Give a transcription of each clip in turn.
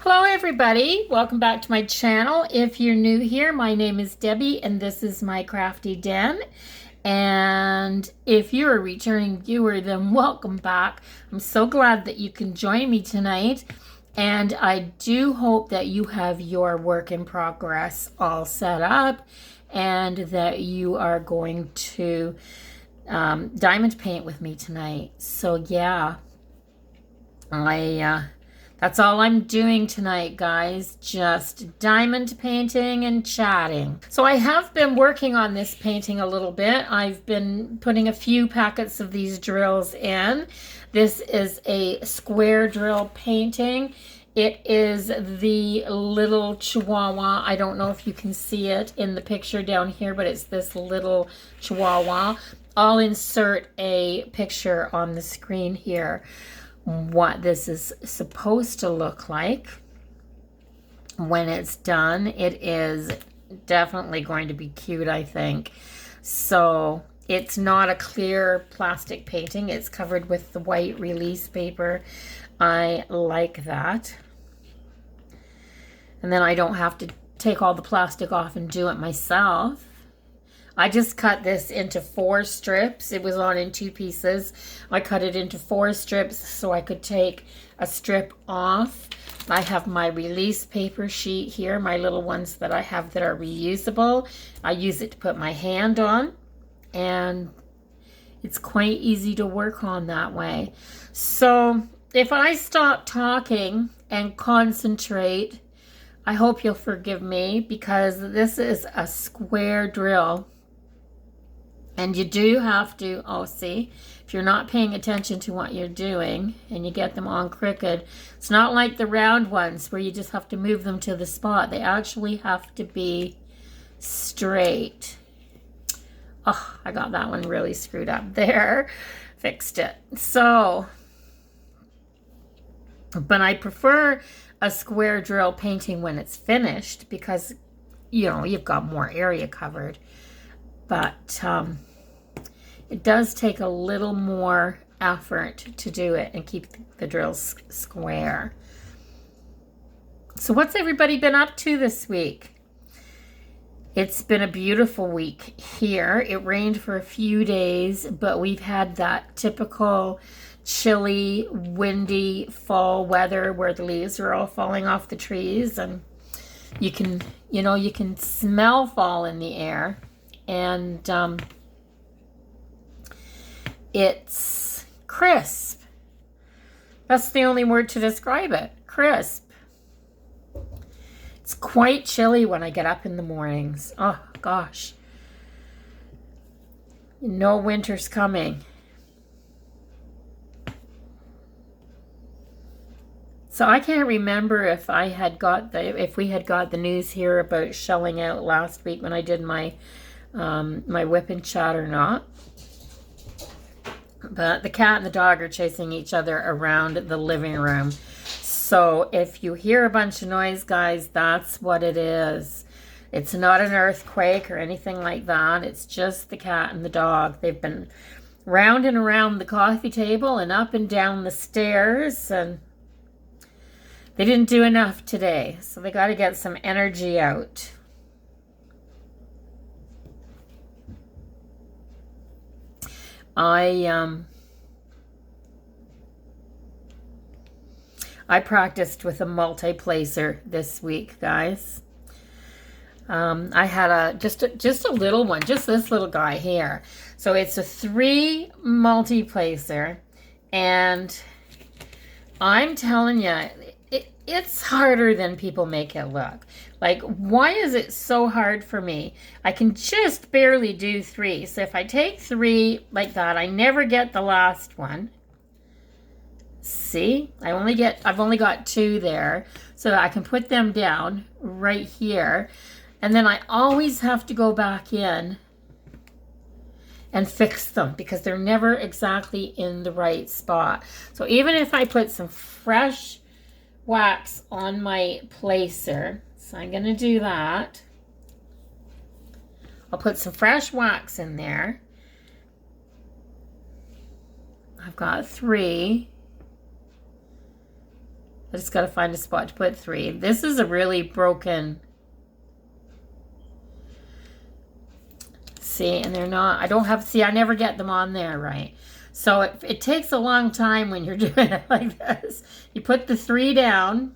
Hello everybody, welcome back to my channel. If you're new here, my name is Debbie and this is my crafty den. And if you're a returning viewer, then welcome back. I'm so glad that you can join me tonight. And I do hope that you have your work in progress all set up and that you are going to diamond paint with me tonight. So yeah, that's all I'm doing tonight, guys. Just diamond painting and chatting. So I have been working on this painting a little bit. I've been putting a few packets of these drills in. This is a square drill painting. It is the little Chihuahua. I don't know if you can see it in the picture down here, but it's this little Chihuahua. I'll insert a picture on the screen here what this is supposed to look like when it's done. It is definitely going to be cute, I think. So it's not a clear plastic painting. It's covered with the white release paper. I like that. And then I don't have to take all the plastic off and do it myself. I just cut this into 4 strips. It was on in 2 pieces. I cut it into 4 strips so I could take a strip off. I have my release paper sheet here, my little ones that I have that are reusable. I use it to put my hand on, and it's quite easy to work on that way. So if I stop talking and concentrate, I hope you'll forgive me, because this is a square drill. And you do have to, see, if you're not paying attention to what you're doing and you get them on crooked, it's not like the round ones where you just have to move them to the spot. They actually have to be straight. Oh, I got that one really screwed up there. Fixed it. So, but I prefer a square drill painting when it's finished because, you know, you've got more area covered. But it does take a little more effort to do it and keep the drills square. So what's everybody been up to this week? It's been a beautiful week here. It rained for a few days, but we've had that typical chilly, windy fall weather where the leaves are all falling off the trees, and you can smell fall in the air. And it's crisp. That's the only word to describe it. Crisp. It's quite chilly when I get up in the mornings. Oh, gosh. No winter's coming. So I can't remember if we had got the news here about shelling out last week when I did my my whip and chat or not. But the cat and the dog are chasing each other around the living room. So if you hear a bunch of noise, guys, that's what it is. It's not an earthquake or anything like that. It's just the cat and the dog. They've been round and around the coffee table and up and down the stairs, and they didn't do enough today. So they got to get some energy out. I practiced with a multi-placer this week, guys. I had just a little one, just this little guy here. So it's a 3 multi-placer, and I'm telling you, it's harder than people make it look. Like, why is it so hard for me? I can just barely do 3. So if I take 3 like that, I never get the last one. See? I've only got 2 there. So I can put them down right here. And then I always have to go back in and fix them because they're never exactly in the right spot. So even if I put some fresh wax on my placer, so I'm going to do that. I'll put some fresh wax in there. I've got 3. I just got to find a spot to put 3. This is a really broken... See, and they're not... I don't have... See, I never get them on there right. So it takes a long time when you're doing it like this. You put the 3 down,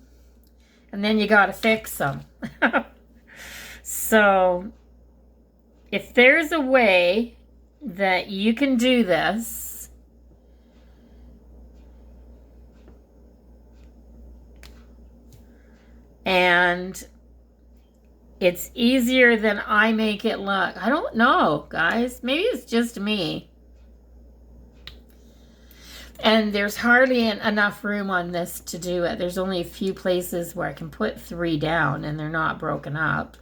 and then you got to fix them. So if there's a way that you can do this, and it's easier than I make it look. I don't know, guys. Maybe it's just me. And there's hardly enough room on this to do it. There's only a few places where I can put 3 down and they're not broken up.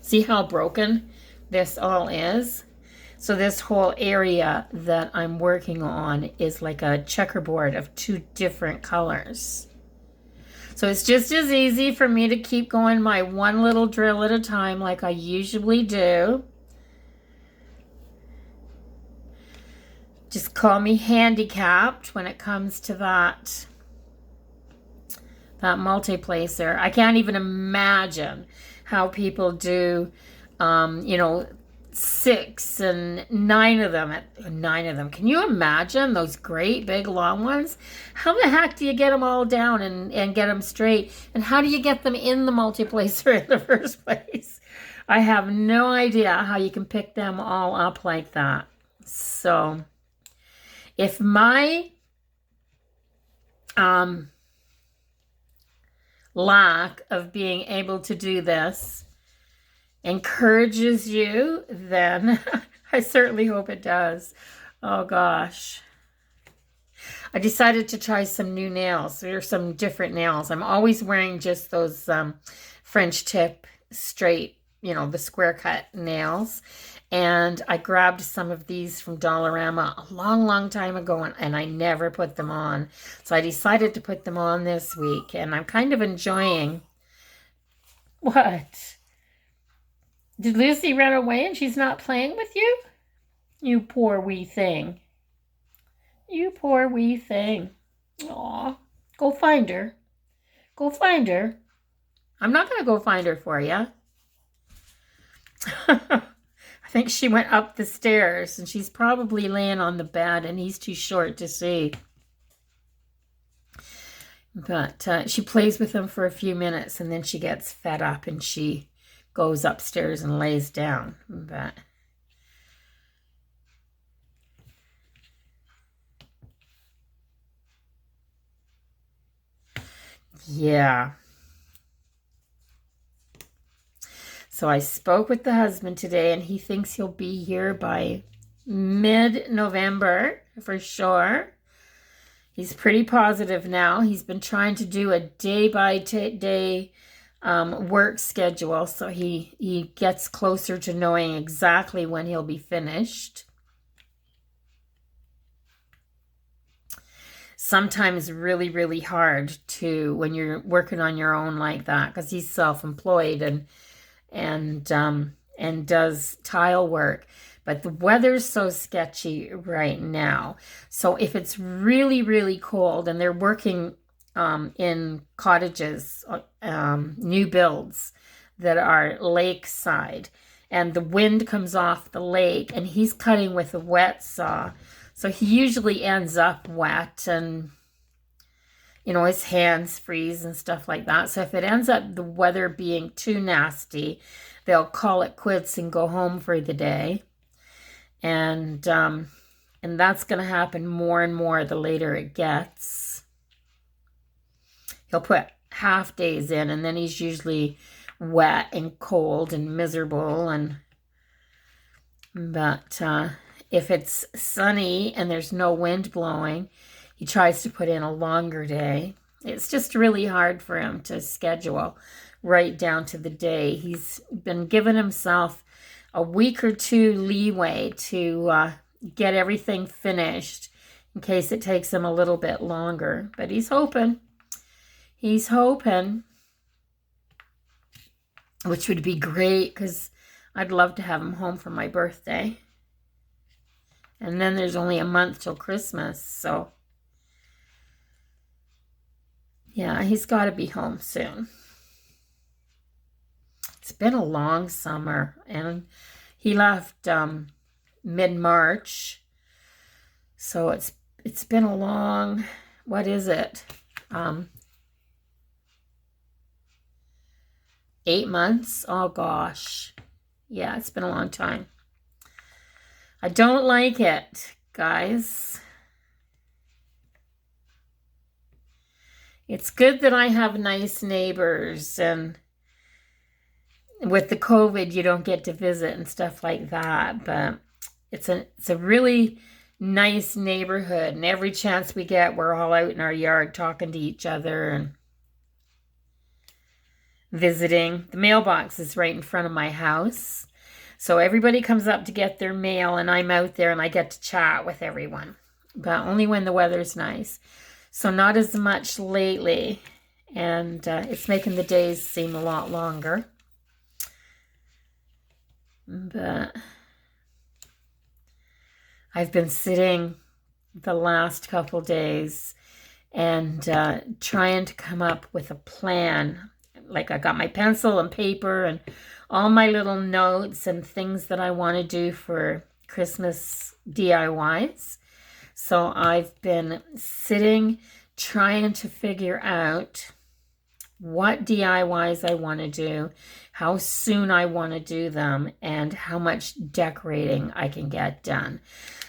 See how broken this all is? So this whole area that I'm working on is like a checkerboard of 2 different colors. So it's just as easy for me to keep going my one little drill at a time like I usually do. Just call me handicapped when it comes to that multiplacer. I can't even imagine how people do, you know, 6 and 9 of them. 9 of them. Can you imagine those great big long ones? How the heck do you get them all down and get them straight? And how do you get them in the multiplacer in the first place? I have no idea how you can pick them all up like that. So if my lack of being able to do this encourages you, then I certainly hope it does. Oh gosh. I decided to try some new nails. There are some different nails. I'm always wearing just those French tip straight, you know, the square cut nails. And I grabbed some of these from Dollarama a long, long time ago, and I never put them on. So I decided to put them on this week, and I'm kind of enjoying... What? Did Lucy run away and she's not playing with you? You poor wee thing. You poor wee thing. Aw. Go find her. Go find her. I'm not going to go find her for you. I think she went up the stairs, and she's probably laying on the bed, and he's too short to see. But she plays with him for a few minutes, and then she gets fed up, and she goes upstairs and lays down. But yeah. So I spoke with the husband today, and he thinks he'll be here by mid-November for sure. He's pretty positive now. He's been trying to do a day-by-day work schedule, so he gets closer to knowing exactly when he'll be finished. Sometimes really, really hard to when you're working on your own like that, because he's self-employed and does tile work. But the weather's so sketchy right now. So if it's really, really cold, and they're working in cottages, new builds that are lakeside, and the wind comes off the lake, and he's cutting with a wet saw. So he usually ends up wet, and you know, his hands freeze and stuff like that. So if it ends up the weather being too nasty, they'll call it quits and go home for the day. And that's going to happen more and more the later it gets. He'll put half days in, and then he's usually wet and cold and miserable. But if it's sunny and there's no wind blowing, he tries to put in a longer day. It's just really hard for him to schedule right down to the day. He's been giving himself a week or 2 leeway to get everything finished in case it takes him a little bit longer. But he's hoping. He's hoping. Which would be great, because I'd love to have him home for my birthday. And then there's only a month till Christmas, so... Yeah, he's got to be home soon. It's been a long summer, and he left mid-March, so it's been a long, what is it? 8 months? Oh gosh. Yeah, it's been a long time. I don't like it, guys. It's good that I have nice neighbors, and with the COVID, you don't get to visit and stuff like that, but it's a really nice neighborhood, and every chance we get, we're all out in our yard talking to each other and visiting. The mailbox is right in front of my house, so everybody comes up to get their mail, and I'm out there and I get to chat with everyone, but only when the weather's nice. So not as much lately, and it's making the days seem a lot longer. But I've been sitting the last couple days and trying to come up with a plan. Like, I got my pencil and paper and all my little notes and things that I want to do for Christmas DIYs. So I've been sitting trying to figure out what DIYs I want to do, how soon I want to do them, and how much decorating I can get done.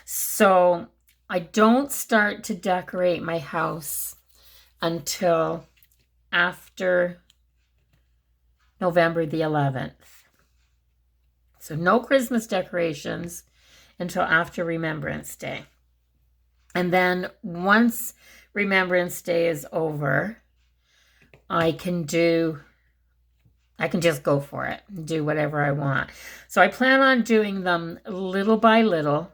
So I don't start to decorate my house until after November the 11th. So no Christmas decorations until after Remembrance Day. And then once Remembrance Day is over, I can just go for it and do whatever I want. So I plan on doing them little by little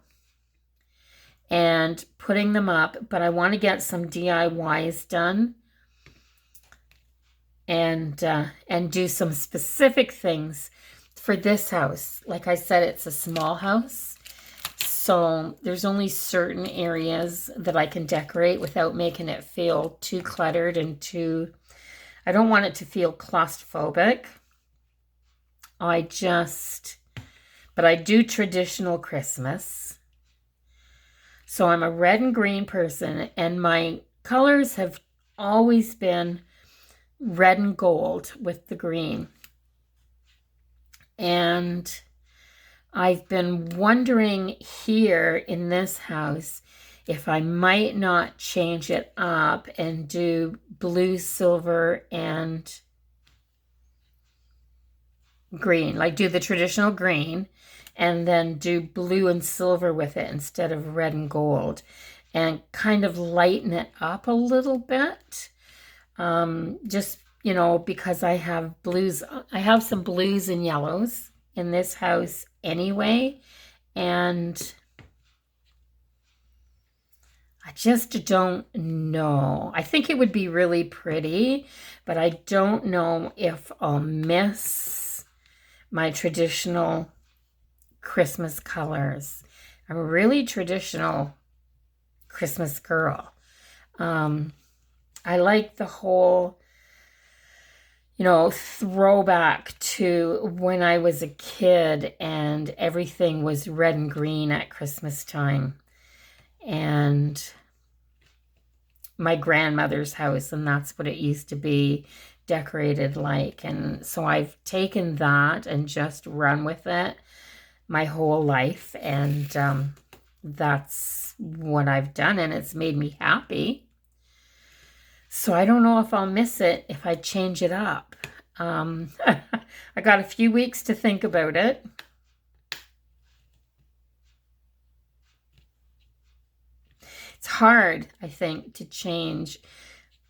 and putting them up, but I want to get some DIYs done and do some specific things for this house. Like I said, it's a small house, so there's only certain areas that I can decorate without making it feel too cluttered and I don't want it to feel claustrophobic. But I do traditional Christmas. So I'm a red and green person, and my colors have always been red and gold with the green. And I've been wondering here in this house if I might not change it up and do blue, silver, and green. Like, do the traditional green and then do blue and silver with it instead of red and gold, and kind of lighten it up a little bit. Just, because I have blues. I have some blues and yellows in this house anyway, and I just don't know. I think it would be really pretty, but I don't know if I'll miss my traditional Christmas colors. I'm a really traditional Christmas girl. I like the whole, throwback to when I was a kid and everything was red and green at Christmas time. And my grandmother's house, and that's what it used to be decorated like. And so I've taken that and just run with it my whole life, and that's what I've done, and it's made me happy. So I don't know if I'll miss it if I change it up. I got a few weeks to think about it. It's hard, I think, to change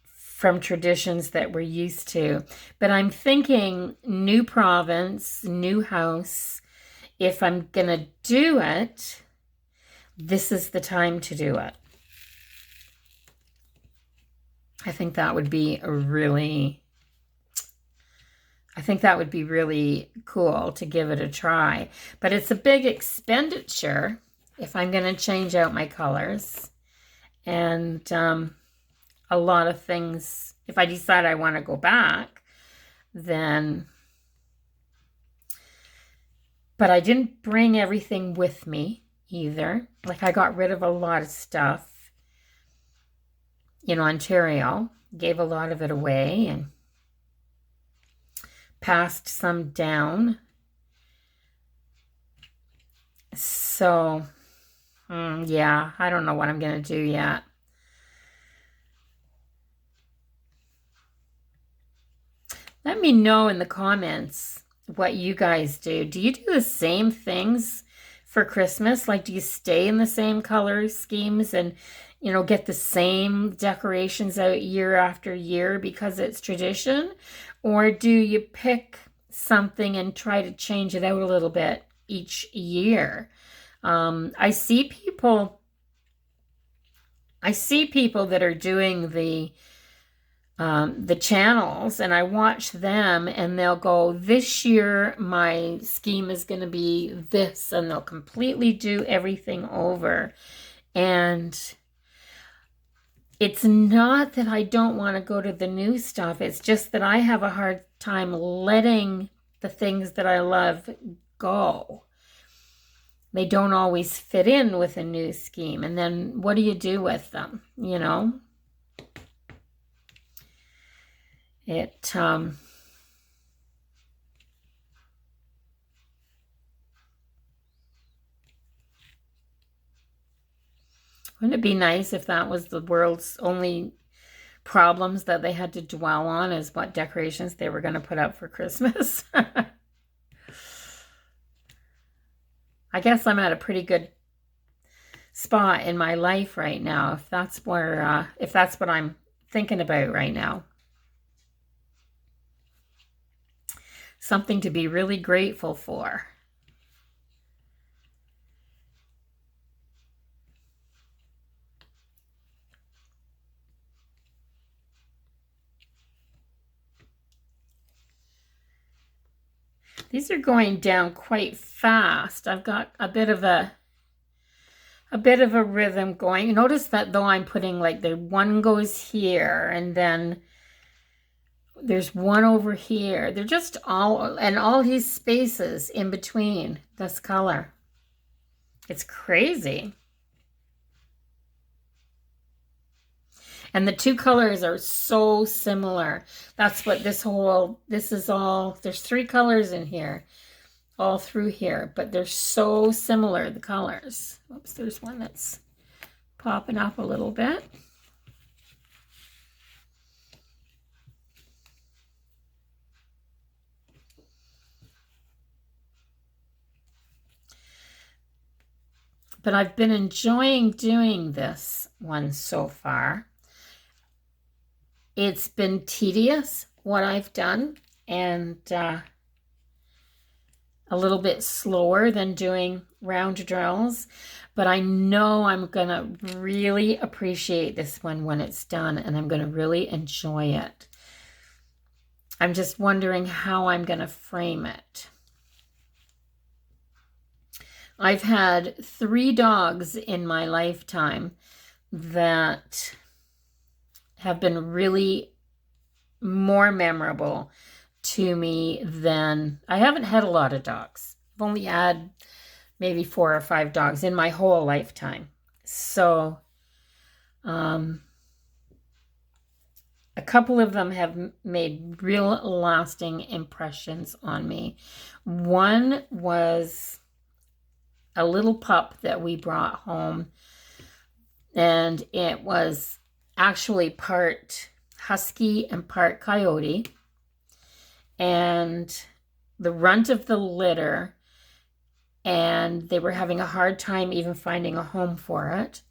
from traditions that we're used to. But I'm thinking new province, new house. If I'm going to do it, this is the time to do it. I think that would be really cool to give it a try. But it's a big expenditure if I'm going to change out my colors. And a lot of things. If I decide I want to go back, then... But I didn't bring everything with me either. Like, I got rid of a lot of stuff in Ontario, gave a lot of it away and passed some down. So, yeah, I don't know what I'm going to do yet. Let me know in the comments what you guys do. Do you do the same things for Christmas? Like, do you stay in the same color schemes and, get the same decorations out year after year because it's tradition? Or do you pick something and try to change it out a little bit each year? I see people that are doing the channels, and I watch them, and they'll go, this year my scheme is going to be this, and they'll completely do everything over. And it's not that I don't want to go to the new stuff. It's just that I have a hard time letting the things that I love go. They don't always fit in with a new scheme. And then what do you do with them? Wouldn't it be nice if that was the world's only problems that they had to dwell on, is what decorations they were going to put up for Christmas? I guess I'm at a pretty good spot in my life right now, if that's what I'm thinking about right now. Something to be really grateful for. These are going down quite fast. I've got a bit of a rhythm going. Notice that though I'm putting, like, the one goes here and then there's one over here. They're just all these spaces in between this color. It's crazy. And the two colors are so similar. That's what this is all, there's 3 colors in here, all through here, but they're so similar, the colors. Oops, there's one that's popping up a little bit. But I've been enjoying doing this one so far. It's been tedious, what I've done, and a little bit slower than doing round drills, but I know I'm going to really appreciate this one when it's done, and I'm going to really enjoy it. I'm just wondering how I'm going to frame it. I've had 3 dogs in my lifetime that have been really more memorable to me than... I haven't had a lot of dogs. I've only had maybe 4 or 5 dogs in my whole lifetime. So, a couple of them have made real lasting impressions on me. One was a little pup that we brought home, and it was actually part husky and part coyote, and the runt of the litter, and they were having a hard time even finding a home for it.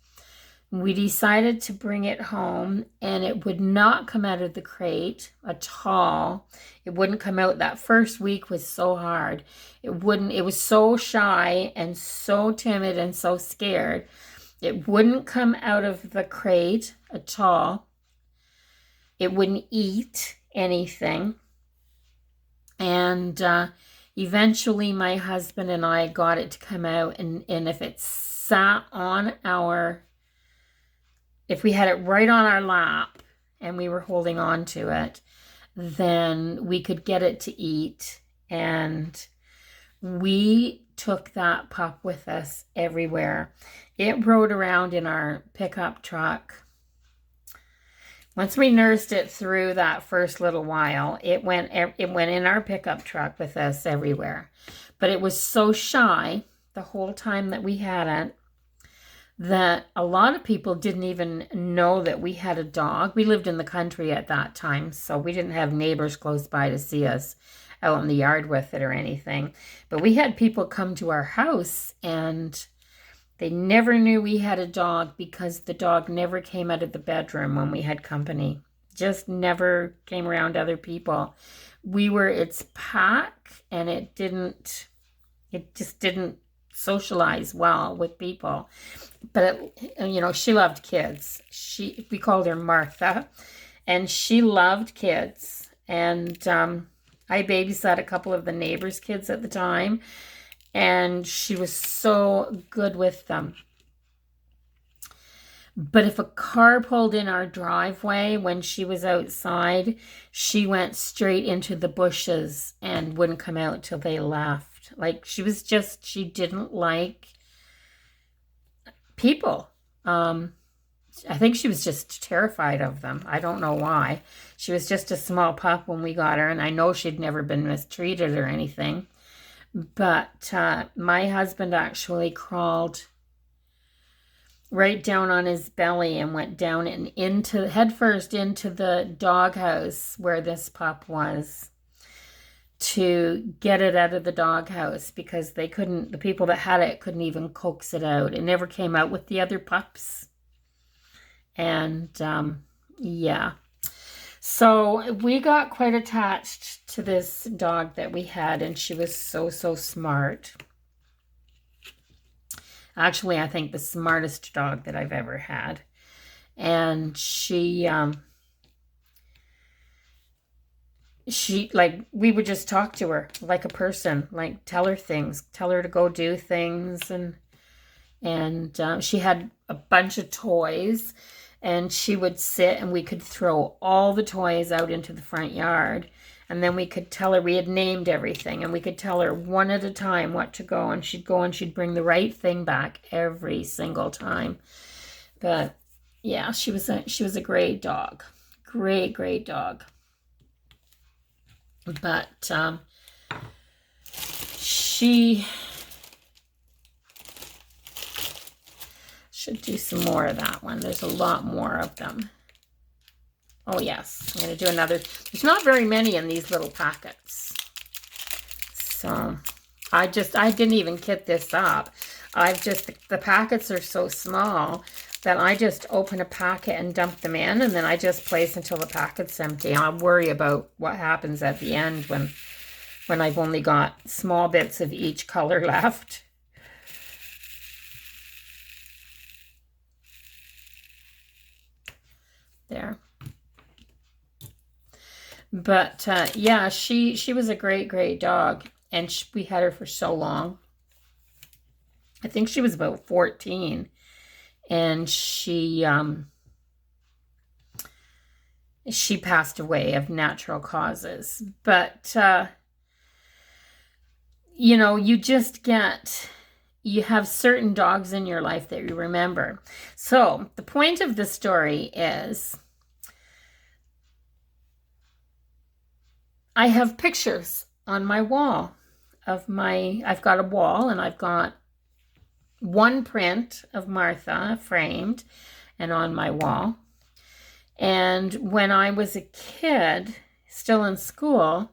We decided to bring it home, and it would not come out of the crate at all. It wouldn't come out. That first week was so hard. It was so shy and so timid and so scared. It wouldn't come out of the crate at all. It wouldn't eat anything. And eventually my husband and I got it to come out, and if it sat on if we had it right on our lap, and we were holding on to it, then we could get it to eat. And we took that pup with us everywhere. It rode around in our pickup truck. Once we nursed it through that first little while, it went in our pickup truck with us everywhere. But it was so shy the whole time that we had it that a lot of people didn't even know that we had a dog. We lived in the country at that time, so we didn't have neighbors close by to see us out in the yard with it or anything. But we had people come to our house, and they never knew we had a dog because the dog never came out of the bedroom when we had company. Just never came around other people. We were its pack, and it just didn't socialize well with people. But she loved kids. We called her Martha, and she loved kids. And I babysat a couple of the neighbors' kids at the time, and she was so good with them. But if a car pulled in our driveway when she was outside, she went straight into the bushes and wouldn't come out till they left. Like, she didn't like people. I think she was just terrified of them. I don't know why. She was just a small pup when we got her, and I know she'd never been mistreated or anything. But my husband actually crawled right down on his belly and went down and headfirst into the doghouse where this pup was to get it out of the doghouse, because the people that had it couldn't even coax it out. It never came out with the other pups. And yeah. So we got quite attached to this dog that we had, and she was so, so smart. Actually, I think the smartest dog that I've ever had. And she we would just talk to her like a person, like tell her things, tell her to go do things. And she had a bunch of toys, and she would sit, and we could throw all the toys out into the front yard. And then we could tell her, we had named everything, and we could tell her one at a time what to go, and she'd go and she'd bring the right thing back every single time. But yeah, she was a great dog. Great dog. But she should do some more of that one. There's a lot more of them. Oh yes, I'm going to do another. There's not very many in these little packets. So I didn't even kit this up. The packets are so small that I just open a packet and dump them in, and then I just place until the packet's empty. I'll worry about what happens at the end when I've only got small bits of each color left. There. But yeah, she was a great dog, and we had her for so long. I think she was about 14, and she passed away of natural causes. But you have certain dogs in your life that you remember. So the point of the story is, I have pictures on my wall I've got a wall, and I've got one print of Martha framed and on my wall. And when I was a kid, still in school,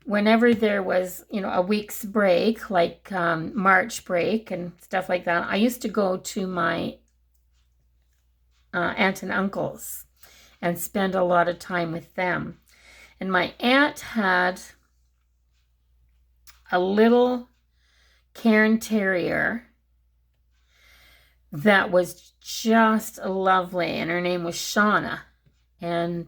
whenever there was, a week's break, like March break and stuff like that, I used to go to my aunt and uncles and spend a lot of time with them. And my aunt had a little Cairn Terrier that was just lovely, and her name was Shauna. And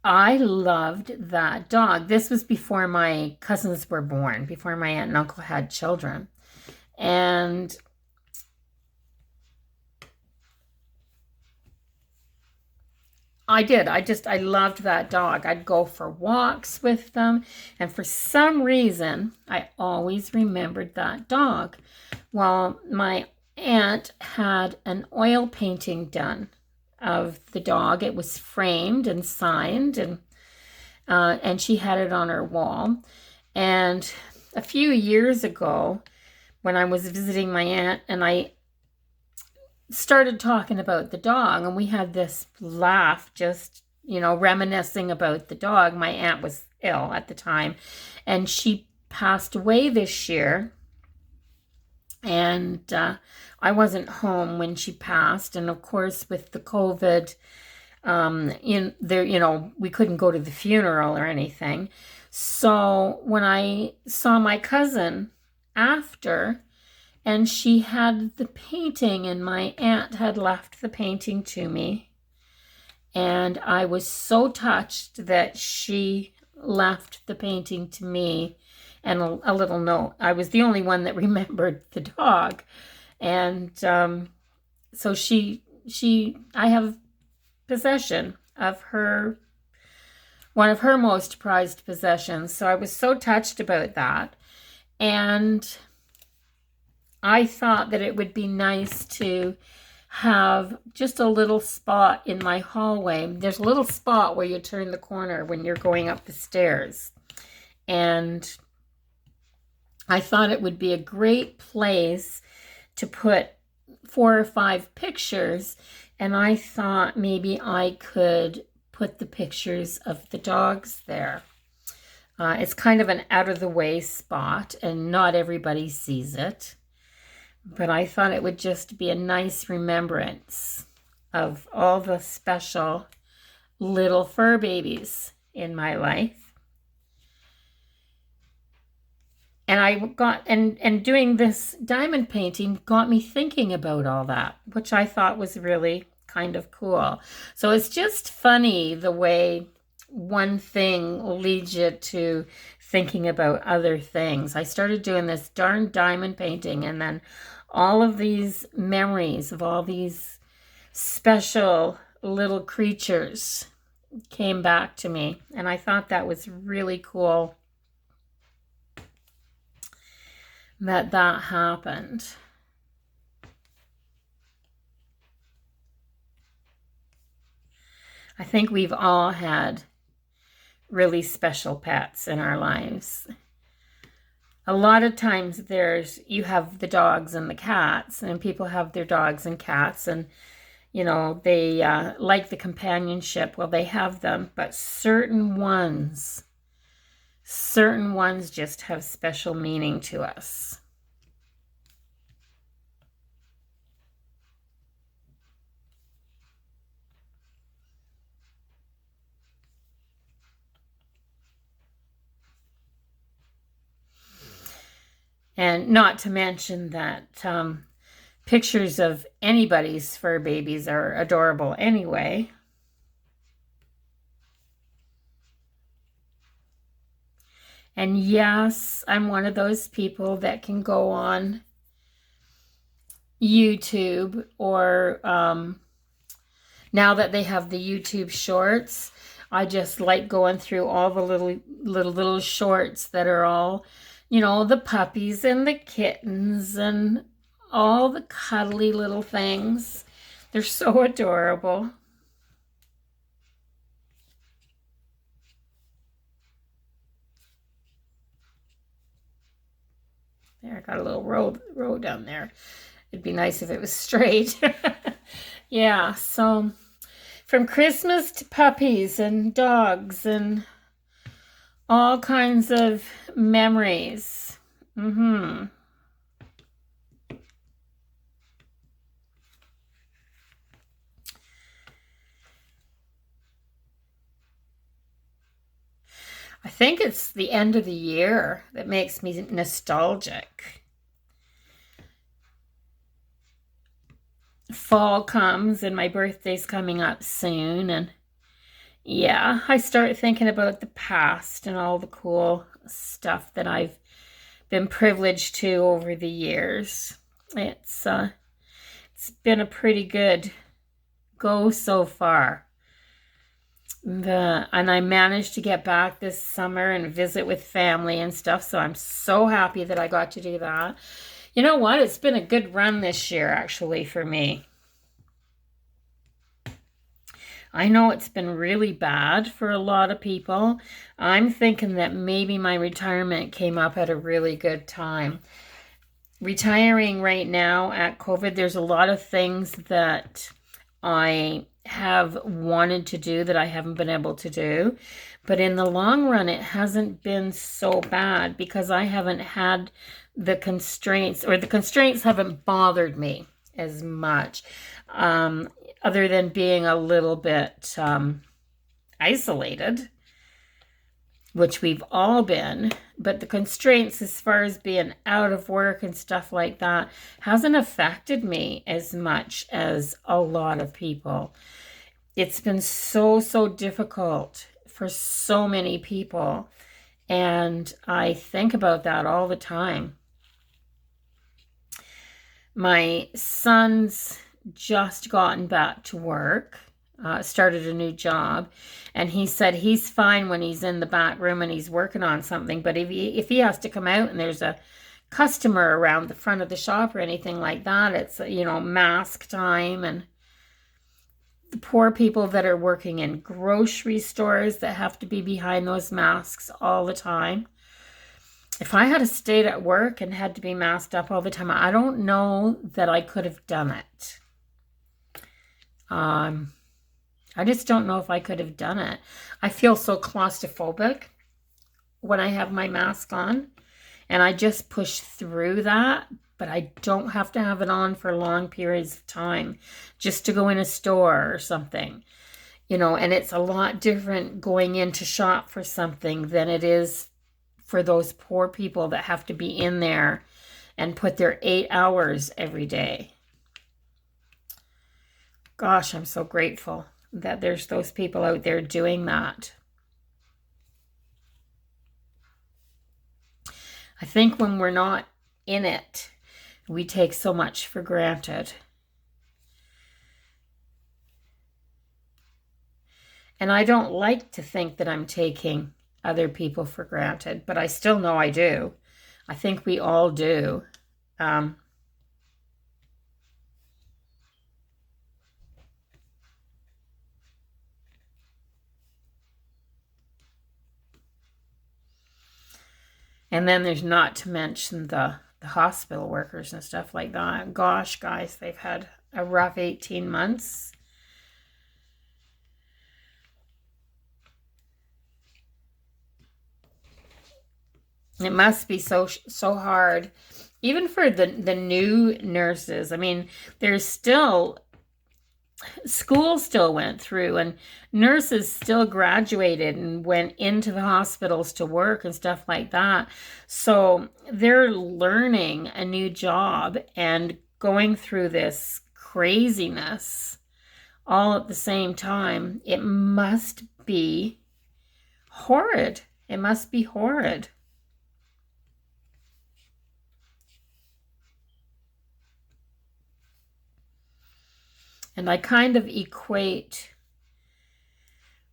I loved that dog. This was before my cousins were born, before my aunt and uncle had children. And I did. I loved that dog. I'd go for walks with them. And for some reason, I always remembered that dog. Well, my aunt had an oil painting done of the dog. It was framed and signed, and she had it on her wall. And a few years ago, when I was visiting my aunt, and I started talking about the dog, and we had this laugh, just, reminiscing about the dog. My aunt was ill at the time, and she passed away this year. And I wasn't home when she passed. And of course, with the COVID, we couldn't go to the funeral or anything. So when I saw my cousin after, and she had the painting, and my aunt had left the painting to me, and I was so touched that she left the painting to me and a little note. I was the only one that remembered the dog. And so I have possession of her, one of her most prized possessions. So I was so touched about that. And I thought that it would be nice to have just a little spot in my hallway. There's a little spot where you turn the corner when you're going up the stairs. And I thought it would be a great place to put 4 or 5 pictures. And I thought maybe I could put the pictures of the dogs there. It's kind of an out-of-the-way spot, and not everybody sees it. But I thought it would just be a nice remembrance of all the special little fur babies in my life. And I got, and doing this diamond painting got me thinking about all that, which I thought was really kind of cool. So it's just funny the way one thing leads you to thinking about other things. I started doing this darn diamond painting, and then all of these memories of all these special little creatures came back to me. And I thought that was really cool that happened. I think we've all had really special pets in our lives. A lot of times you have the dogs and the cats, and people have their dogs and cats, and they like the companionship. Well, they have them, but certain ones just have special meaning to us. And not to mention that pictures of anybody's fur babies are adorable anyway. And yes, I'm one of those people that can go on YouTube, or now that they have the YouTube shorts, I just like going through all the little shorts that are all, the puppies and the kittens and all the cuddly little things. They're so adorable. There, I got a little row down there. It'd be nice if it was straight. Yeah, so from Christmas to puppies and dogs and all kinds of memories. I think it's the end of the year that makes me nostalgic. Fall comes, and my birthday's coming up soon, and yeah, I start thinking about the past and all the cool stuff that I've been privileged to over the years. It's been a pretty good go so far. And I managed to get back this summer and visit with family and stuff. So I'm so happy that I got to do that. You know what? It's been a good run this year, actually, for me. I know it's been really bad for a lot of people. I'm thinking that maybe my retirement came up at a really good time. Retiring right now at COVID, there's a lot of things that I have wanted to do that I haven't been able to do. But in the long run, it hasn't been so bad because I haven't had the constraints, or the constraints haven't bothered me as much, other than being a little bit isolated, which we've all been. But the constraints as far as being out of work and stuff like that hasn't affected me as much as a lot of people. It's been so difficult for so many people, and I think about that all the time. My son's just gotten back to work, started a new job, and he said he's fine when he's in the back room and he's working on something, but if he has to come out and there's a customer around the front of the shop or anything like that, it's, mask time. And the poor people that are working in grocery stores that have to be behind those masks all the time. If I had stayed at work and had to be masked up all the time, I don't know that I could have done it. I just don't know if I could have done it. I feel so claustrophobic when I have my mask on, and I just push through that, but I don't have to have it on for long periods of time just to go in a store or something, and it's a lot different going in to shop for something than it is for those poor people that have to be in there and put their 8 hours every day. Gosh, I'm so grateful that there's those people out there doing that. I think when we're not in it, we take so much for granted. And I don't like to think that I'm taking other people for granted, but I still know I do. I think we all do. And then there's not to mention the hospital workers and stuff like that. Gosh, guys, they've had a rough 18 months. It must be so hard, even for the new nurses. I mean, there's still, school still went through, and nurses still graduated and went into the hospitals to work and stuff like that. So they're learning a new job and going through this craziness all at the same time. It must be horrid. It must be horrid. And I kind of equate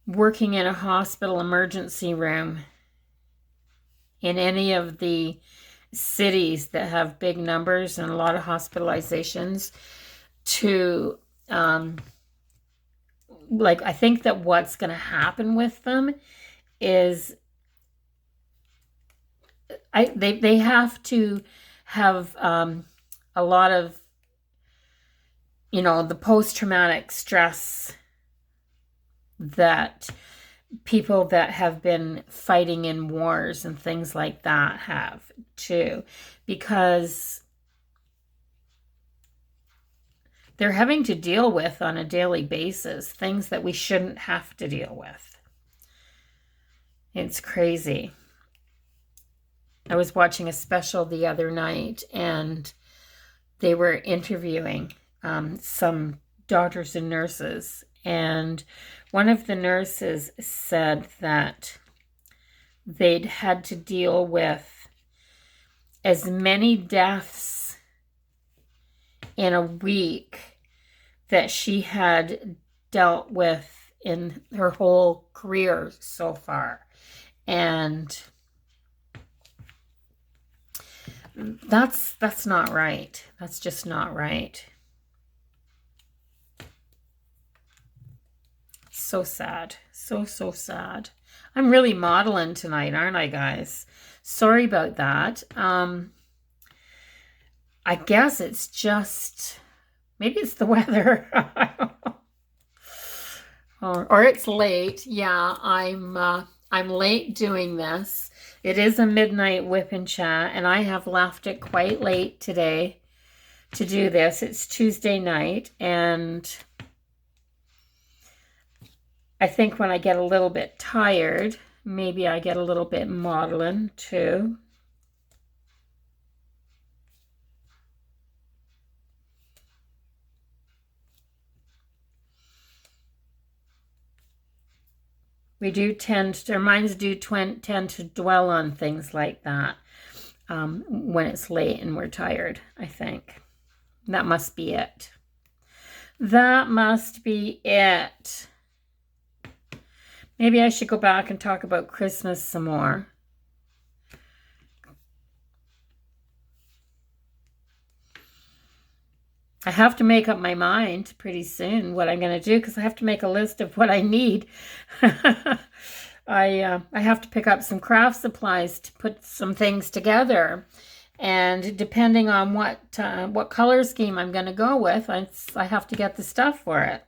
working in a hospital emergency room in any of the cities that have big numbers and a lot of hospitalizations to, I think that what's going to happen with them is they have to have a lot of, the post-traumatic stress that people that have been fighting in wars and things like that have too, because they're having to deal with on a daily basis things that we shouldn't have to deal with. It's crazy. I was watching a special the other night, and they were interviewing some doctors and nurses, and one of the nurses said that they'd had to deal with as many deaths in a week that she had dealt with in her whole career so far. And that's not right. That's just not right. So sad. So sad. I'm really modeling tonight, aren't I, guys? Sorry about that. I guess it's just, maybe it's the weather. or it's late. Yeah, I'm late doing this. It is a midnight whip and chat, and I have left it quite late today to do this. It's Tuesday night, and I think when I get a little bit tired, maybe I get a little bit modeling too. We do tend, our minds do tend to dwell on things like that when it's late and we're tired, I think. That must be it. That must be it. Maybe I should go back and talk about Christmas some more. I have to make up my mind pretty soon what I'm going to do, because I have to make a list of what I need. I have to pick up some craft supplies to put some things together. And depending on what color scheme I'm going to go with, I have to get the stuff for it.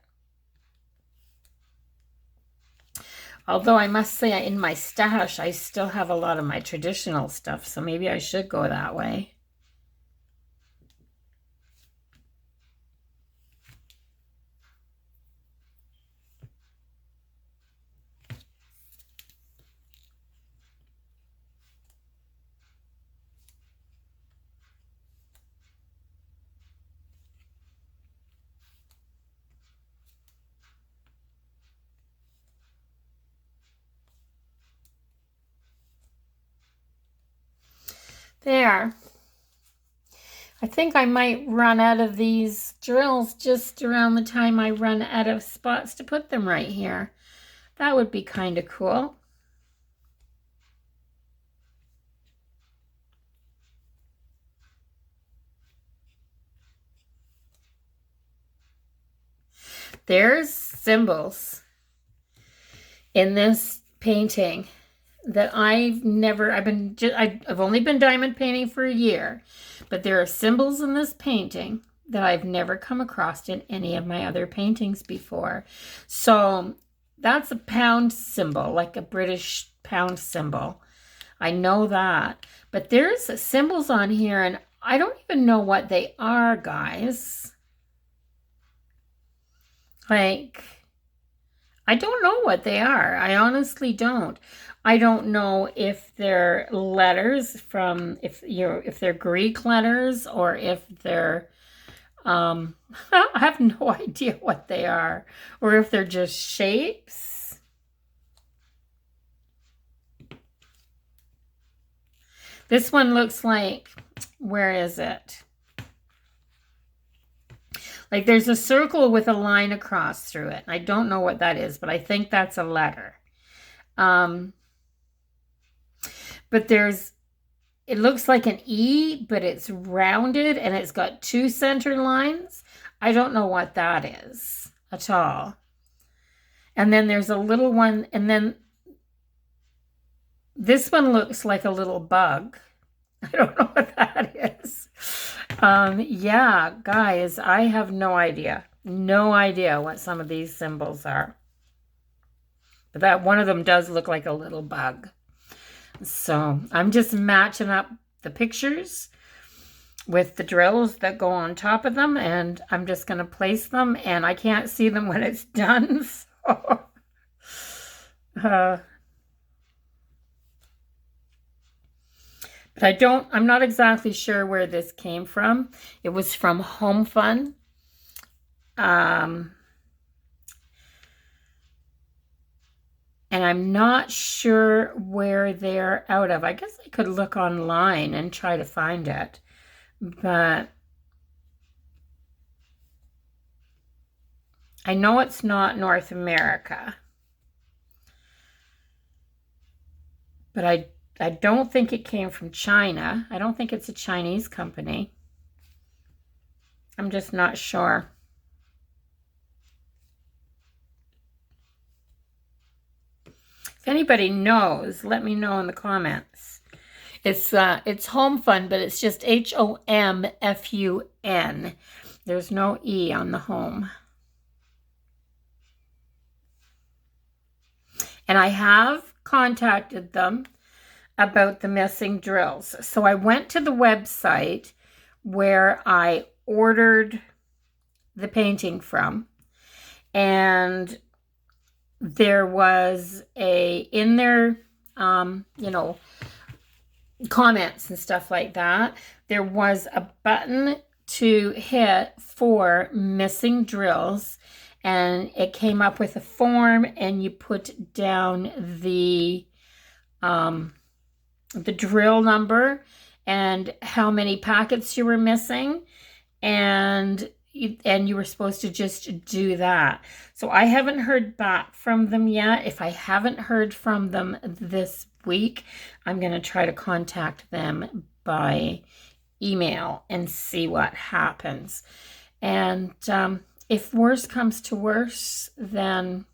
Although I must say, in my stash, I still have a lot of my traditional stuff, so maybe I should go that way. There. I think I might run out of these drills just around the time I run out of spots to put them right here. That would be kind of cool. There's symbols in this painting that I've only been diamond painting for a year, but there are symbols in this painting that I've never come across in any of my other paintings before. So that's a pound symbol, like a British pound symbol. I know that, but there's symbols on here, and I don't even know what they are, guys. Like, I don't know what they are. I honestly don't. I don't know if they're letters from, if they're Greek letters, or if they're, I have no idea what they are, or if they're just shapes. This one looks like, where is it? Like there's a circle with a line across through it. I don't know what that is, but I think that's a letter. But it looks like an E, but it's rounded and it's got two center lines. I don't know what that is at all. And then there's a little one, and then this one looks like a little bug. I don't know what that is. Yeah, guys, I have no idea. No idea what some of these symbols are. But that one of them does look like a little bug. So I'm just matching up the pictures with the drills that go on top of them, and I'm just going to place them, and I can't see them when it's done. So, but I'm not exactly sure where this came from. It was from Home Fun. And I'm not sure where they're out of. I guess I could look online and try to find it. But I know it's not North America, but I don't think it came from China. I don't think it's a Chinese company. I'm just not sure. If anybody knows, let me know in the comments. It's Home Fun, but it's just HOMFUN. There's no E on the home. And I have contacted them about the missing drills. So I went to the website where I ordered the painting from, and there was in their, you know, comments and stuff like that, there was a button to hit for missing drills, and it came up with a form, and you put down the drill number and how many packets you were missing, and you were supposed to just do that. So I haven't heard back from them yet. If I haven't heard from them this week, I'm going to try to contact them by email and see what happens. And if worse comes to worse, then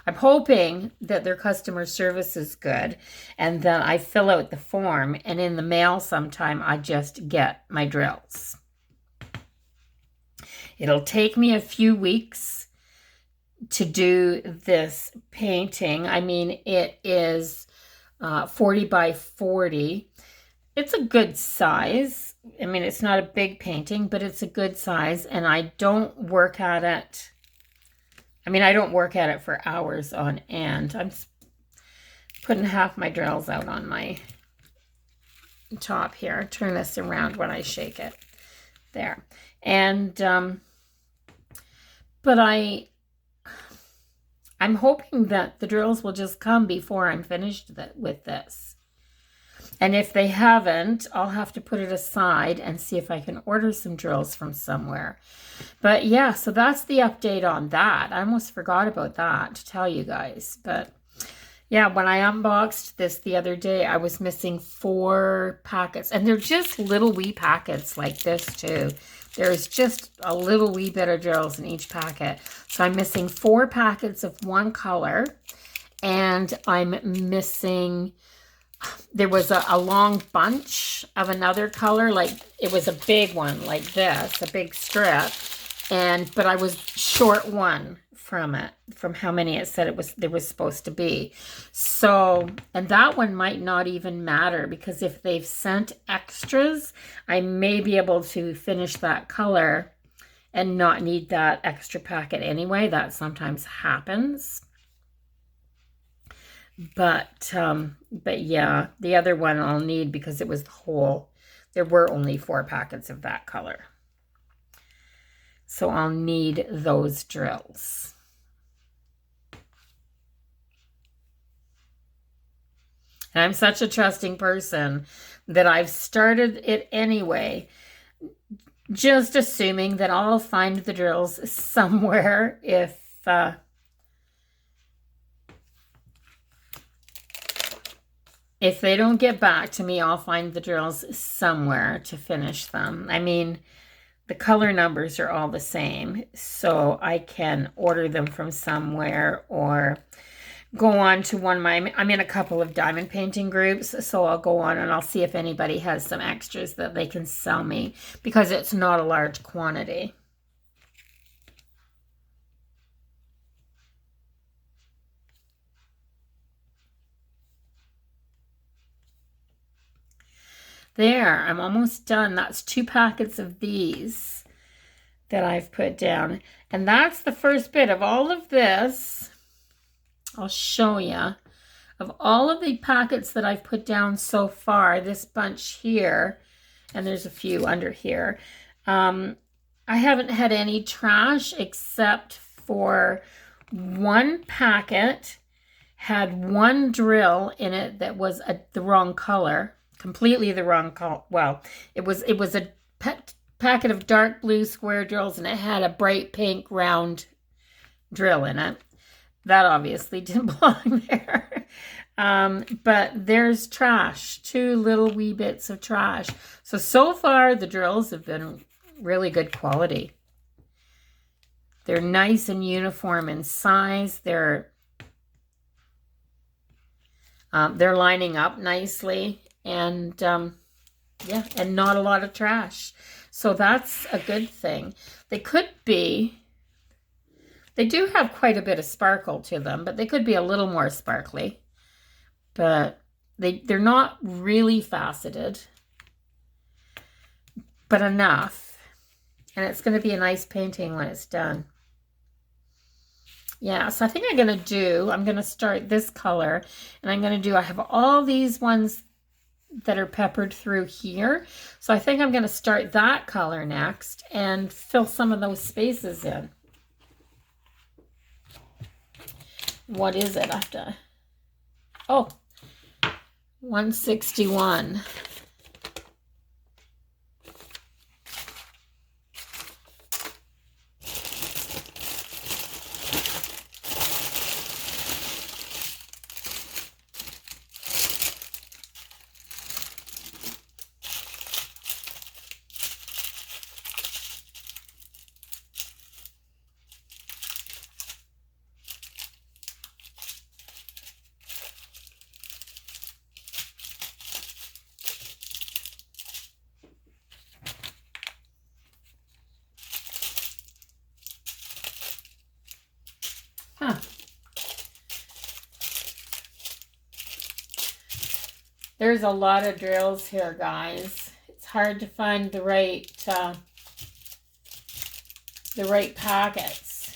I'm hoping that their customer service is good, and then I fill out the form, and in the mail sometime I just get my drills. It'll take me a few weeks to do this painting. I mean, it is 40 by 40. It's a good size. I mean, it's not a big painting, but it's a good size, and I don't work at it. I mean, I don't work at it for hours on end. I'm putting half my drills out on my top here. Turn this around when I shake it. There. And, but I'm hoping that the drills will just come before I'm finished with this. And if they haven't, I'll have to put it aside and see if I can order some drills from somewhere. But yeah, so that's the update on that. I almost forgot about that to tell you guys. But yeah, when I unboxed this the other day, I was missing 4 packets. And they're just little wee packets like this too. There's just a little wee bit of drills in each packet. So I'm missing 4 packets of one color. And I'm missing... There was a long bunch of another color, like it was a big one like this, a big strip, but I was short one from it, from how many it said there was supposed to be. So, and that one might not even matter, because if they've sent extras, I may be able to finish that color and not need that extra packet anyway. That sometimes happens. But yeah, the other one I'll need because it was the whole, there were only 4 packets of that color. So I'll need those drills. And I'm such a trusting person that I've started it anyway, just assuming that I'll find the drills somewhere if they don't get back to me, I'll find the drills somewhere to finish them. I mean, the color numbers are all the same, so I can order them from somewhere or go on to one of my... I'm in a couple of diamond painting groups, so I'll go on and I'll see if anybody has some extras that they can sell me, because it's not a large quantity. There, I'm almost done. That's 2 packets of these that I've put down. And that's the first bit of all of this. I'll show you. Of all of the packets that I've put down so far, this bunch here, and there's a few under here, I haven't had any trash except for one packet had one drill in it that was the wrong color. Completely the wrong color. Well, it was a packet of dark blue square drills, and it had a bright pink round drill in it. That obviously didn't belong there. But there's trash, 2 little wee bits of trash. So far the drills have been really good quality. They're nice and uniform in size. They're lining up nicely, and yeah, and not a lot of trash. So that's a good thing. They do have quite a bit of sparkle to them, but they could be a little more sparkly. But they're not really faceted, but enough. And it's going to be a nice painting when it's done. Yeah, so I think I'm going to start this color, and I have all these ones that are peppered through here. So I think I'm going to start that color next and fill some of those spaces in. What is it after? Oh, 161. Huh. There's a lot of drills here, guys. It's hard to find the right packets.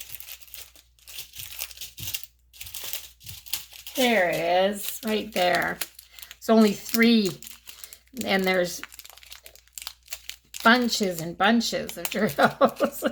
There it is, right there. It's only 3, and there's bunches and bunches of drills.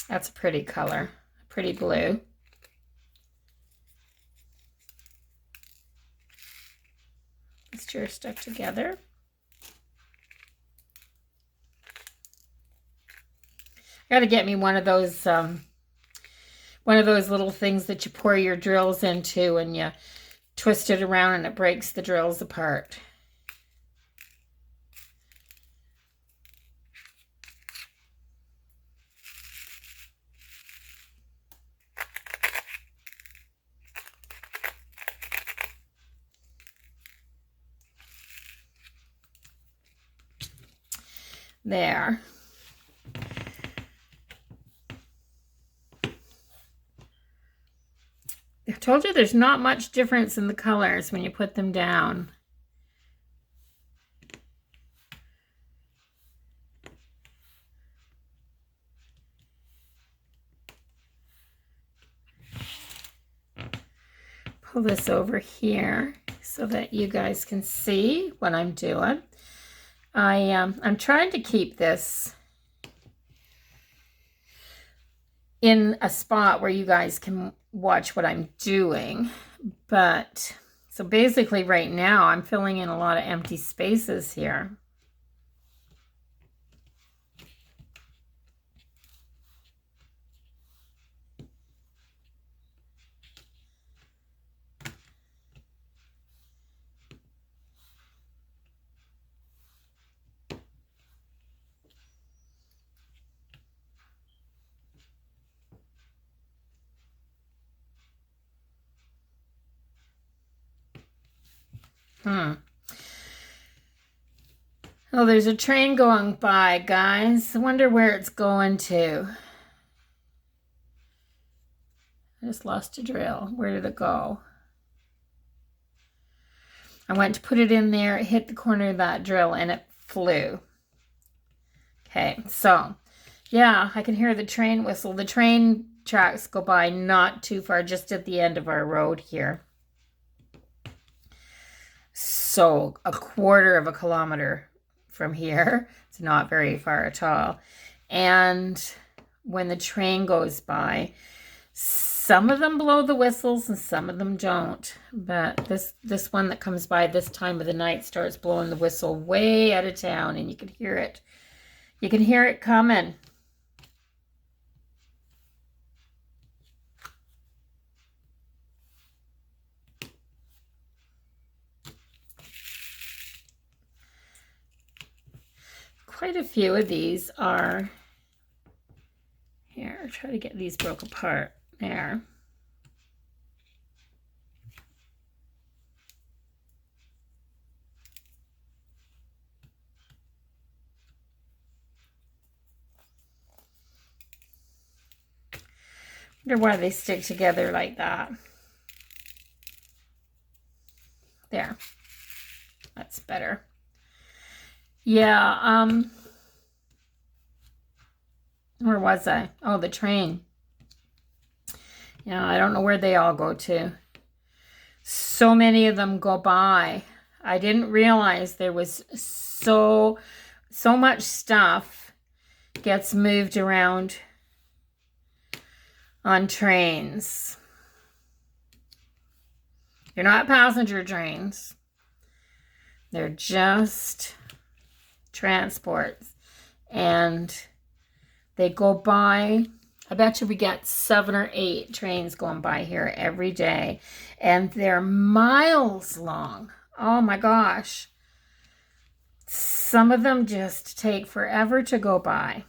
That's a pretty color, pretty blue. These two are stuck together. I gotta get me one of those little things that you pour your drills into and you twist it around and it breaks the drills apart. There. I told you there's not much difference in the colors when you put them down. Pull this over here so that you guys can see what I'm doing. I'm trying to keep this in a spot where you guys can watch what I'm doing. But so basically right now I'm filling in a lot of empty spaces here. Oh, there's a train going by, guys. I wonder where it's going to. I just lost a drill. Where did it go? I went to put it in there, it hit the corner of that drill, and it flew. Okay, so, yeah, I can hear the train whistle. The train tracks go by not too far, just at the end of our road here. so a quarter of a kilometer from here. It's not very far at all. And when the train goes by, some of them blow the whistles and some of them don't. But this one that comes by this time of the night starts blowing the whistle way out of town, and you can hear it. You can hear it coming. Quite a few of these are, here, try to get these broke apart, there. Wonder why they stick together like that. There, that's better. Yeah, where was I? Oh, the train. Yeah, I don't know where they all go to. So many of them go by. I didn't realize there was so much stuff gets moved around on trains. They're not passenger trains. They're just transports. And they go by, I bet you we get 7 or 8 trains going by here every day. And they're miles long. Oh my gosh. Some of them just take forever to go by.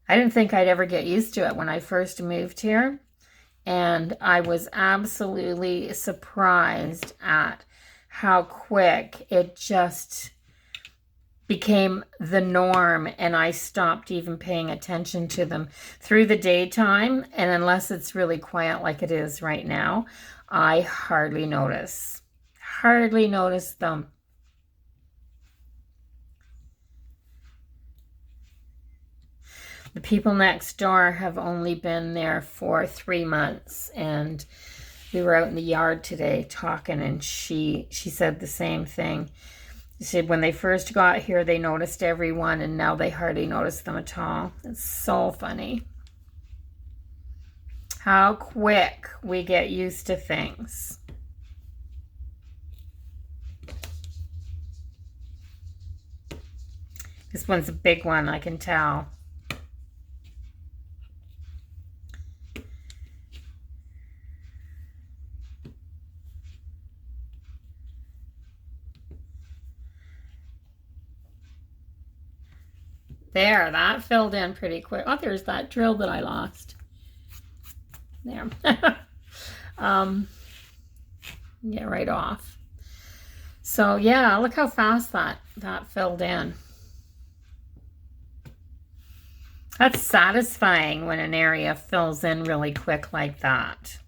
I didn't think I'd ever get used to it when I first moved here. And I was absolutely surprised at how quick it just became the norm, and I stopped even paying attention to them through the daytime. And unless it's really quiet like it is right now, I hardly notice them. The people next door have only been there for 3 months, and we were out in the yard today talking, and she said the same thing. She said when they first got here, they noticed everyone, and now they hardly notice them at all. It's so funny how quick we get used to things. This one's a big one, I can tell. There, that filled in pretty quick. Oh, there's that drill that I lost. There. Get right off. So yeah, look how fast that filled in. That's satisfying when an area fills in really quick like that.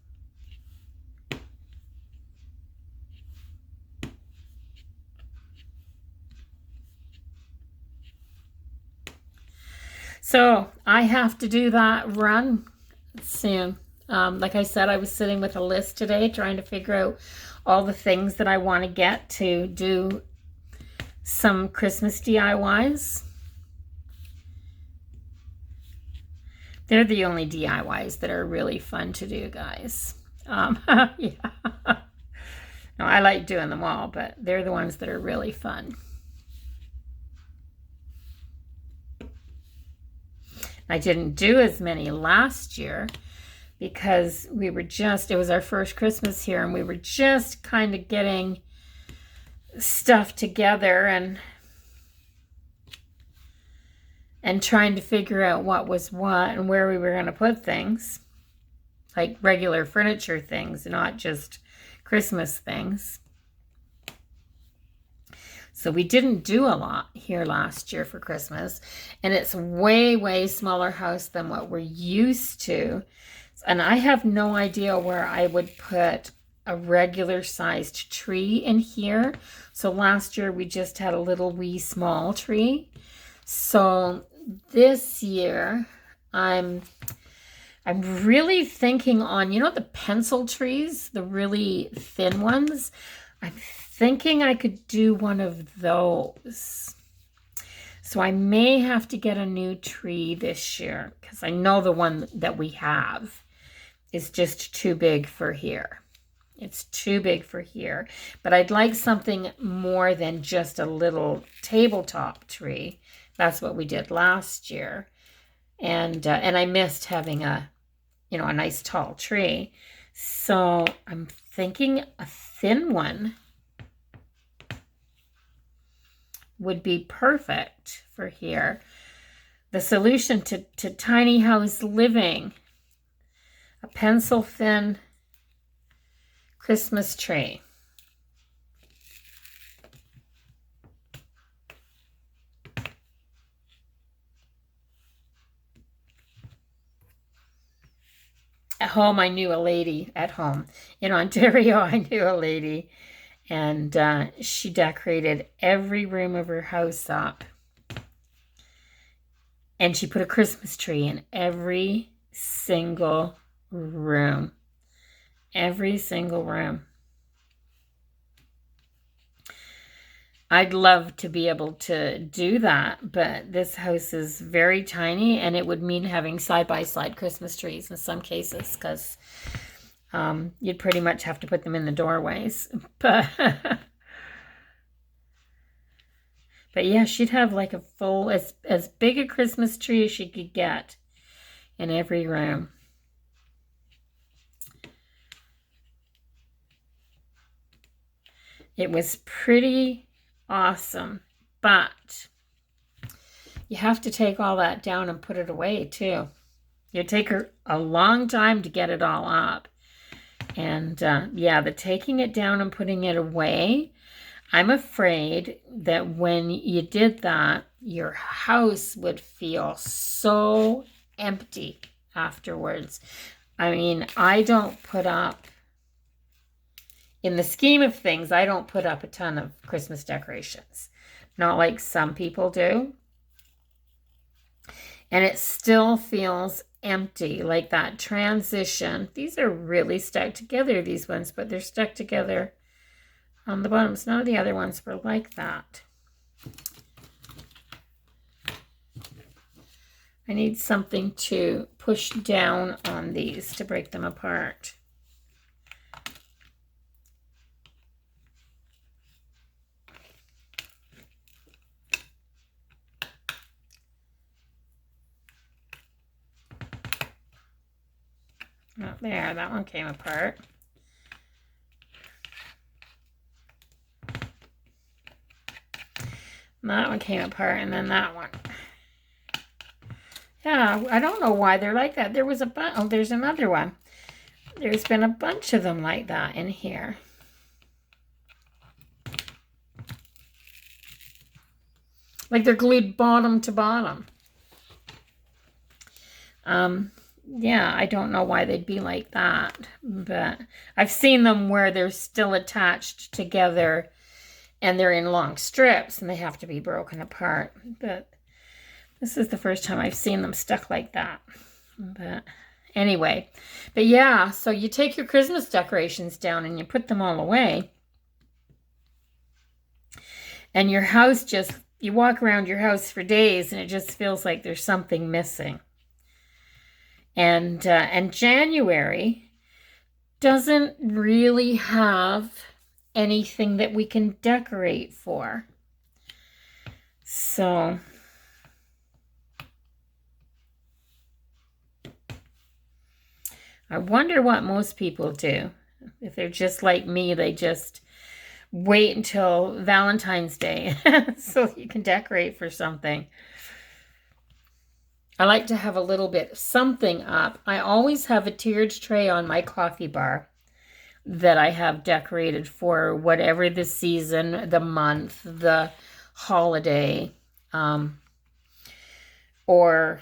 So I have to do that run soon. Like I said, I was sitting with a list today trying to figure out all the things that I want to get to do some Christmas DIYs. They're the only DIYs that are really fun to do, guys. Yeah. No, I like doing them all, but they're the ones that are really fun. I didn't do as many last year because it was our first Christmas here, and we were just kind of getting stuff together and trying to figure out what was what and where we were going to put things, like regular furniture things, not just Christmas things. So we didn't do a lot here last year for Christmas, and it's way, way smaller house than what we're used to. And I have no idea where I would put a regular sized tree in here. So last year we just had a little wee small tree. So this year I'm really thinking on, you know, the pencil trees, the really thin ones. I'm thinking I could do one of those. So I may have to get a new tree this year because I know the one that we have is just too big for here. It's too big for here. But I'd like something more than just a little tabletop tree. That's what we did last year. And I missed having a nice tall tree. So I'm thinking a thin one would be perfect for here. The solution to tiny house living, a pencil thin Christmas tree. At home, I knew a lady at home. In Ontario, I knew a lady, and she decorated every room of her house up. And she put a Christmas tree in every single room. Every single room. I'd love to be able to do that, but this house is very tiny, and it would mean having side-by-side Christmas trees in some cases, because you'd pretty much have to put them in the doorways. But yeah, she'd have like a full, as big a Christmas tree as she could get in every room. It was pretty awesome, but you have to take all that down and put it away too. It'd take her a long time to get it all up. And yeah, the taking it down and putting it away, I'm afraid that when you did that, your house would feel so empty afterwards. I mean, I don't put up, in the scheme of things, I don't put up a ton of Christmas decorations. Not like some people do. And it still feels empty, like that transition. These are really stuck together, these ones, but they're stuck together on the bottoms. None of the other ones were like that. I need something to push down on these to break them apart. Oh, there, that one came apart. And that one came apart, and then that one. Yeah, I don't know why they're like that. There was a bunch. Oh, there's another one. There's been a bunch of them like that in here. Like they're glued bottom to bottom. Yeah, I don't know why they'd be like that, but I've seen them where they're still attached together and they're in long strips and they have to be broken apart. But this is the first time I've seen them stuck like that. But anyway, but yeah, so you take your Christmas decorations down and you put them all away. And your house just, you walk around your house for days and it just feels like there's something missing. And January doesn't really have anything that we can decorate for. So I wonder what most people do. If they're just like me, they just wait until Valentine's Day so you can decorate for something. I like to have a little bit something up. I always have a tiered tray on my coffee bar that I have decorated for whatever the season, the month, the holiday, or,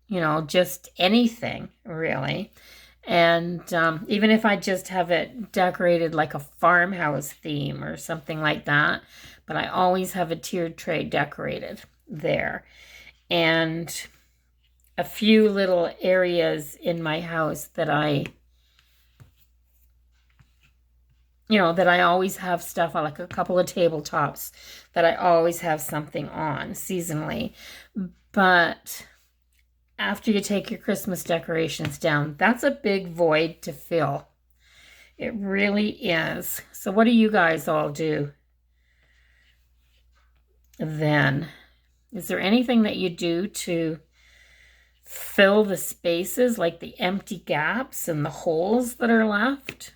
you know, just anything really. And even if I just have it decorated like a farmhouse theme or something like that, but I always have a tiered tray decorated there. And a few little areas in my house that I you know, that I always have stuff on, like a couple of tabletops that I always have something on seasonally. But after you take your Christmas decorations down, that's a big void to fill. It really is. So what do you guys all do then? Is there anything that you do to fill the spaces, like the empty gaps and the holes that are left?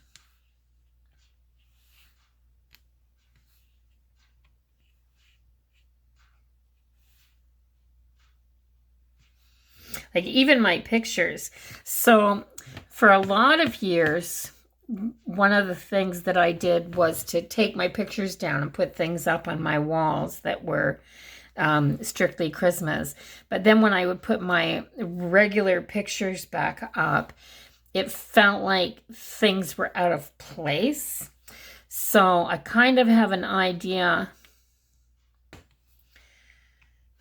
Like even my pictures. So for a lot of years, one of the things that I did was to take my pictures down and put things up on my walls that were strictly Christmas. But then when I would put my regular pictures back up, it felt like things were out of place. So I kind of have an idea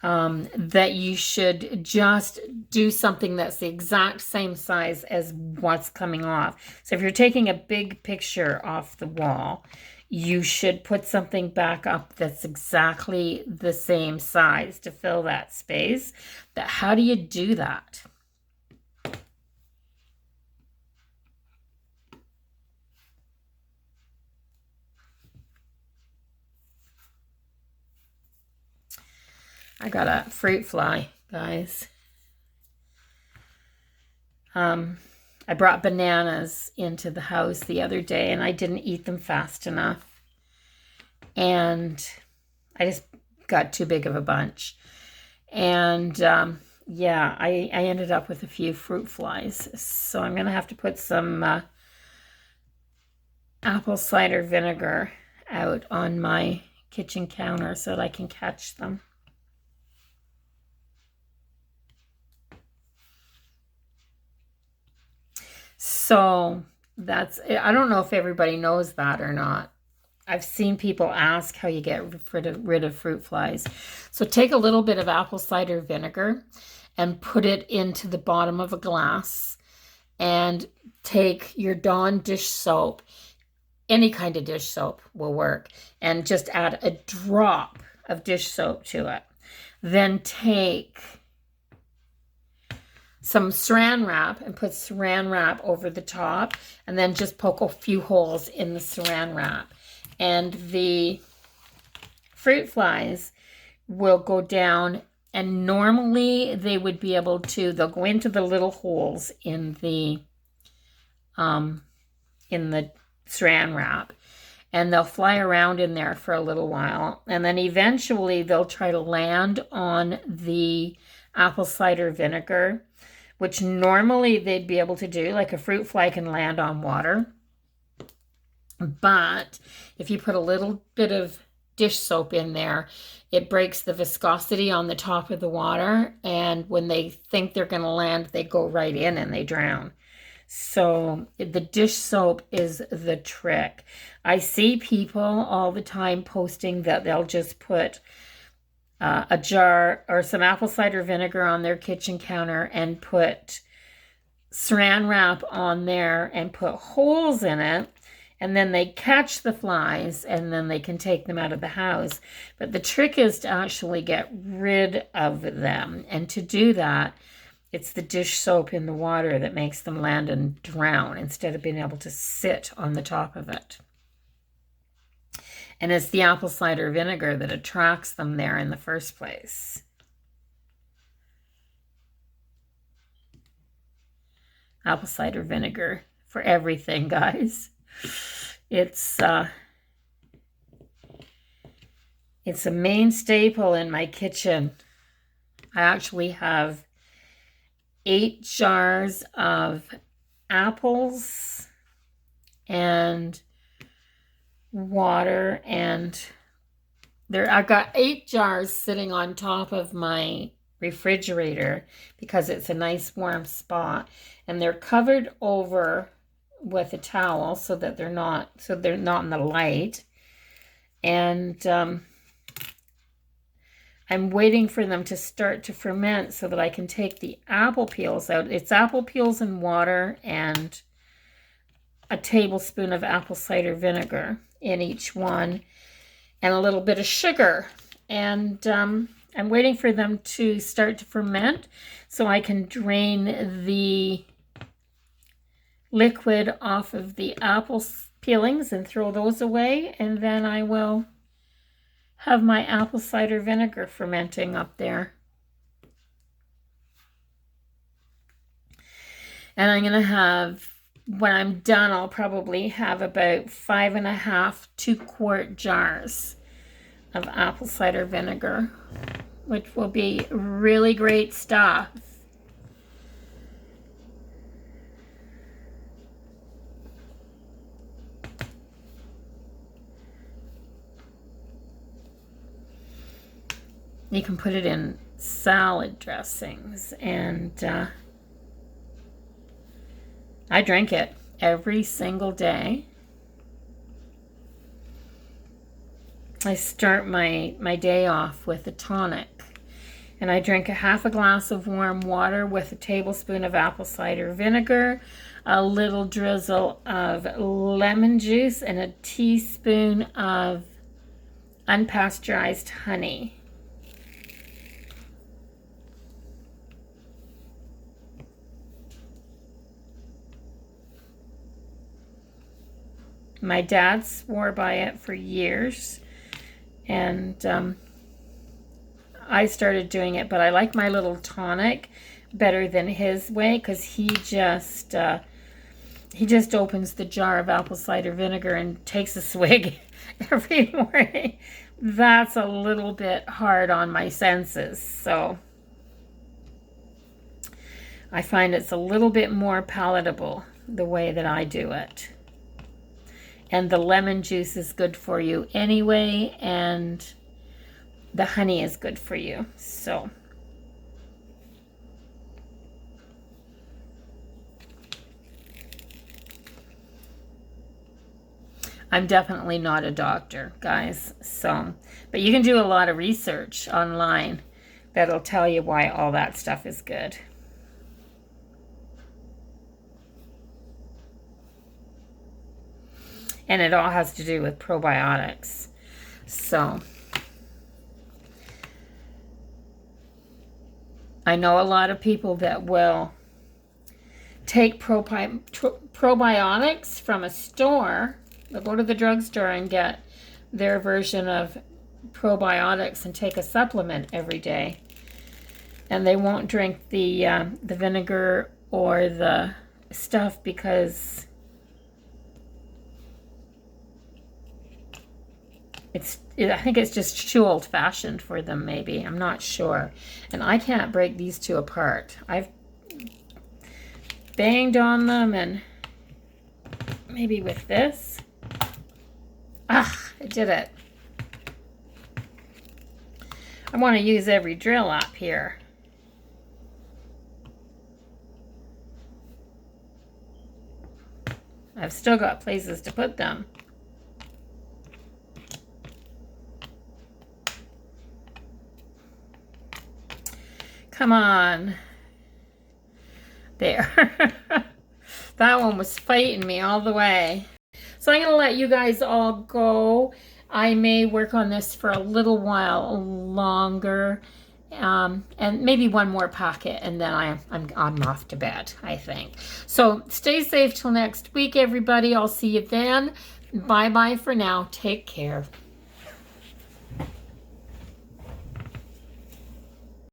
that you should just do something that's the exact same size as what's coming off. So if you're taking a big picture off the wall, you should put something back up that's exactly the same size to fill that space. But how do you do that? I got a fruit fly, guys. I brought bananas into the house the other day and I didn't eat them fast enough. And I just got too big of a bunch. And yeah, I ended up with a few fruit flies. So I'm going to have to put some apple cider vinegar out on my kitchen counter so that I can catch them. So that's, I don't know if everybody knows that or not. I've seen people ask how you get rid of fruit flies. So take a little bit of apple cider vinegar and put it into the bottom of a glass, and take your Dawn dish soap, any kind of dish soap will work, and just add a drop of dish soap to it. Then take some saran wrap and put saran wrap over the top, and then just poke a few holes in the saran wrap. And the fruit flies will go down, and normally they would be able to, they'll go into the little holes in the saran wrap, and they'll fly around in there for a little while, and then eventually they'll try to land on the apple cider vinegar, which normally they'd be able to do. Like a fruit fly can land on water. But if you put a little bit of dish soap in there, it breaks the viscosity on the top of the water. And when they think they're going to land, they go right in and they drown. So the dish soap is the trick. I see people all the time posting that they'll just put a jar or some apple cider vinegar on their kitchen counter and put saran wrap on there and put holes in it, and then they catch the flies and then they can take them out of the house. But the trick is to actually get rid of them, and to do that, it's the dish soap in the water that makes them land and drown instead of being able to sit on the top of it. And it's the apple cider vinegar that attracts them there in the first place. Apple cider vinegar for everything, guys. It's a main staple in my kitchen. I actually have 8 jars of apples and water, and I've got 8 jars sitting on top of my refrigerator because it's a nice warm spot, and they're covered over with a towel so that they're not in the light. And I'm waiting for them to start to ferment so that I can take the apple peels out. It's apple peels and water and a tablespoon of apple cider vinegar in each one, and a little bit of sugar. And I'm waiting for them to start to ferment so I can drain the liquid off of the apple peelings and throw those away. And then I will have my apple cider vinegar fermenting up there. And I'm going to have, when I'm done, I'll probably have about 5.5 2-quart jars of apple cider vinegar, which will be really great stuff. You can put it in salad dressings, and I drink it every single day. I start my day off with a tonic, and I drink a half a glass of warm water with a tablespoon of apple cider vinegar, a little drizzle of lemon juice, and a teaspoon of unpasteurized honey. My dad swore by it for years, and I started doing it, but I like my little tonic better than his way, because he just opens the jar of apple cider vinegar and takes a swig every morning. That's a little bit hard on my senses, so I find it's a little bit more palatable the way that I do it. And the lemon juice is good for you anyway, and the honey is good for you. So I'm definitely not a doctor, guys. So, but you can do a lot of research online that'll tell you why all that stuff is good. And it all has to do with probiotics. So I know a lot of people that will take probiotics from a store. They'll go to the drugstore and get their version of probiotics and take a supplement every day. And they won't drink the vinegar or the stuff because I think it's just too old-fashioned for them, maybe. I'm not sure. And I can't break these two apart. I've banged on them, and maybe with this. Ah, I did it. I want to use every drill up here. I've still got places to put them. Come on. There. That one was fighting me all the way. So I'm going to let you guys all go. I may work on this for a little while longer. And maybe one more packet, and then I'm off to bed, I think. So stay safe till next week, everybody. I'll see you then. Bye-bye for now. Take care.